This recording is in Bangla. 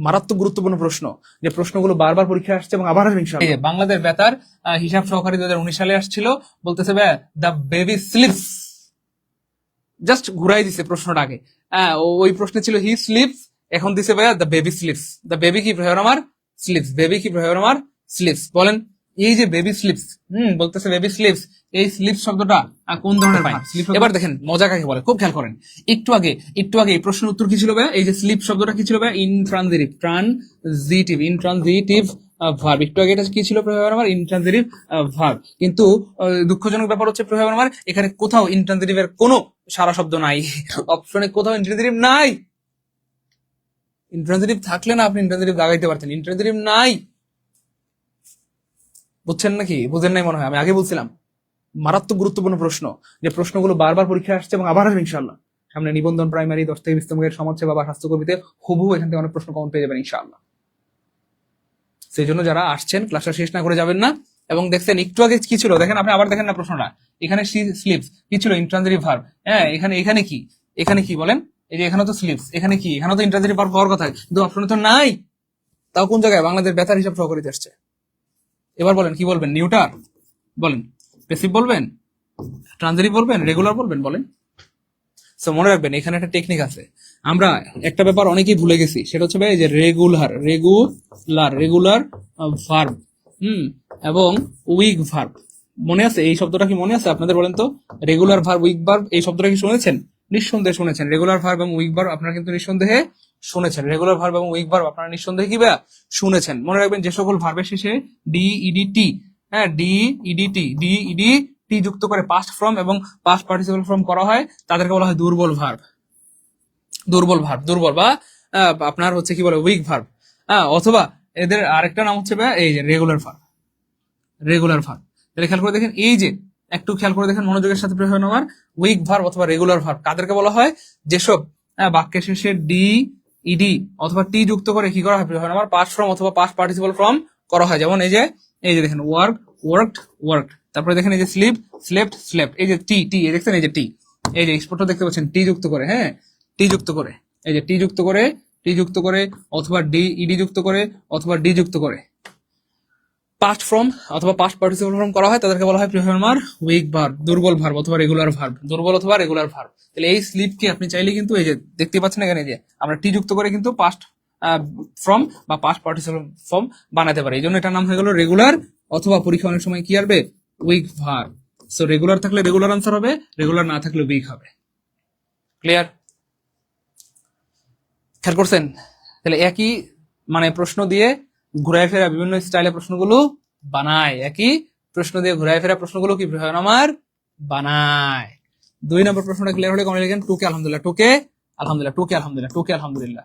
মারাত্মক গুরুত্বপূর্ণ প্রশ্ন, যে প্রশ্নগুলো বারবার পরীক্ষায় আসছে এবং আবার আসবে ইনশাআল্লাহ। এই যে বাংলাদেশ বেতার হিসাব সহকারী 2019 সালে আসছিল, বলতেছে ভাই দ্য বেবি স্লিপস, জাস্ট ঘুরাই দিছে প্রশ্নটা আগে। ওই প্রশ্নে ছিল হি স্লিপস, এখন দিছে ভাইয়া the baby sleeps. The baby কি ভাইয়া আমার স্লিপস, বেবি কি ভাইয়া আমার স্লিপস। বলেন এই যে বেবি স্লিপস, বলতেছে বেবি স্লিপস, এই স্লিপ শব্দটা কোন ধরনের পাই? এবার দেখেন মজা কাকে বলে, খুব খেয়াল করেন। একটু আগে এই প্রশ্নের উত্তর কি ছিল ভাইয়া? এই যে স্লিপ শব্দটা কি ছিল ভাইয়া? Intransitive verb. একটু আগে এটা কি ছিল আমার? Intransitive verb. কিন্তু দুঃখজনক ব্যাপার হচ্ছে আমার এখানে কোথাও ইনট্রানজিটিভ এর কোনো সারা শব্দ নাই, অপশনে কোথাও ইনট্রানজিটিভ নাই। ইন্ট্রানজিটিভ থাকলে না আপনি ইন্ট্রানজিটিভ লাগাইতে পারতেন, ইন্ট্রানজিটিভ নাই। বুঝছেন নাকি? বুঝেন নাই মনে হয়, আমি আগে বলছিলাম। মারাত্মক গুরুত্বপূর্ণ প্রশ্ন, যে প্রশ্নগুলো বারবার পরীক্ষায় আসছে এবং আবার আসবে ইনশাআল্লাহ। সামনে নিবন্ধন প্রাইমারি 10 থেকে 20 তমের সমাজসেবা বা স্বাস্থ্যকর্মীতে হুবহু এখান থেকে অনেক প্রশ্ন কমন পেয়ে যাবেন ইনশাআল্লাহ। সেই জন্য যারা আসছেন ক্লাসটা শেষ না করে যাবেন না। এবং দেখছেন একটু আগে কি ছিল দেখেন, আপনি আবার দেখেন না প্রশ্নটা, এখানে স্লিপস কি ছিল? Intransitive verb. হ্যাঁ, এখানে কি বলেন? এই যে এখানে তো স্লিপস, এখানে কি? এখানে তো ইন্ট্রানজিটিভ ভার্ব হওয়ার কথা, কিন্তু অপশনে তো নাই। তাও কোন জায়গায়? বাংলাদেশ বেতার হিসাব সহকারীতে আসছে। এবার বলেন কি বলবেন? নিউটার বলেন, প্যাসিভ বলবেন, ট্রানজিটিভ বলবেন, রেগুলার বলবেন, বলেন। সো মনে রাখবেন এখানে একটা টেকনিক আছে। আমরা একটা ব্যাপার অনেকেই ভুলে গেছি, সেটা হচ্ছে ভাই এই যে রেগুলার ভার্ব এবং উইক ভার্ব। মনে আছে এই শব্দটা কি মনে আছে আপনাদের? বলেন তো, রেগুলার ভার্ব, উইক ভার্ব, এই শব্দটা কি শুনেছেন? নিঃসন্দেহে শুনেছেন। রেগুলার ভার্ব এবং উইক ভার্ব আপনারা কিন্তু নিঃসন্দেহে শুনেছেন। রেগুলার ভার্ব এবং উইক ভার্ব আপনারা নিঃসন্দেহে কি ভাইয়া শুনেছেন। মনে রাখবেন যে সকল ভার্বের শেষে ডিইডিটি, হ্যাঁ ডিইডি টি যুক্ত করে পাস্ট ফর্ম এবং পাস্ট পার্টিসিপল ফর্ম করা হয়, তাদেরকে বলা হয় দুর্বল ভার্ব। দুর্বল বা আপনার হচ্ছে কি বলে উইক ভার্ব। অথবা এদের আরেকটা নাম হচ্ছে এই যে রেগুলার ভার্ব। তাহলে খেয়াল করে দেখেন, এই যে একটু খেয়াল করে দেখেন মনোযোগের সাথে প্রয়োগ আমার উইক ভার্ব অথবা রেগুলার ভার্ব কাদেরকে বলা হয়? যেসব বাক্যের শেষে ডি ইডি অথবা টি যুক্ত করে কি করা হয়? আমার পাস্ট ফর্ম অথবা পাস্ট পার্টিসিপল ফর্ম করা হয়। যেমন এই যে দেখেন ওয়ার্কড, তারপরে দেখেন এই যে স্লেপ্ট, এই যে টি দেখছেন, এই যে টি, এই যে স্পষ্ট দেখতে পাচ্ছেন টি যুক্ত করে, হ্যাঁ টি যুক্ত করে, এই যে টি যুক্ত করে অথবা ইডি যুক্ত করে অথবা ডি যুক্ত করে পাস্ট ফর্ম অথবা পাস্ট পার্টিসিপল ফর্ম করা হয়, তাদেরকে বলা হয় আমার উইক ভার্ব, দুর্বল ভার্ব অথবা রেগুলার ভার্ব। তাহলে এই স্লিপকে আপনি চাইলে কিন্তু এই যে দেখতে পাচ্ছেন এখানে যে আমরা টি যুক্ত করে কিন্তু পাস্ট ফর্ম বা পাস্ট পার্টিসিপল ফর্ম বানাতে পারি। এই জন্য এটার নাম হয়ে গেল রেগুলার, অথবা পরীক্ষা অনেক সময় কি আসবে? Week verb. সো রেগুলার থাকলে রেগুলার আনসার হবে, রেগুলার না থাকলে উইক হবে। ক্লিয়ার? খেয়াল করছেন? তাহলে একই মানে প্রশ্ন দিয়ে ঘুরায় ফেরা বিভিন্ন স্টাইলে প্রশ্নগুলো বানায়, একই প্রশ্ন দিয়ে ঘুরায় ফেরা প্রশ্নগুলো কি আমার বানায়। 2 নম্বর প্রশ্নটা ক্লিয়ার হলে কমে লিখেন টুকে আলহামদুলিল্লাহ, টুকে আলহামদুলিল্লাহ।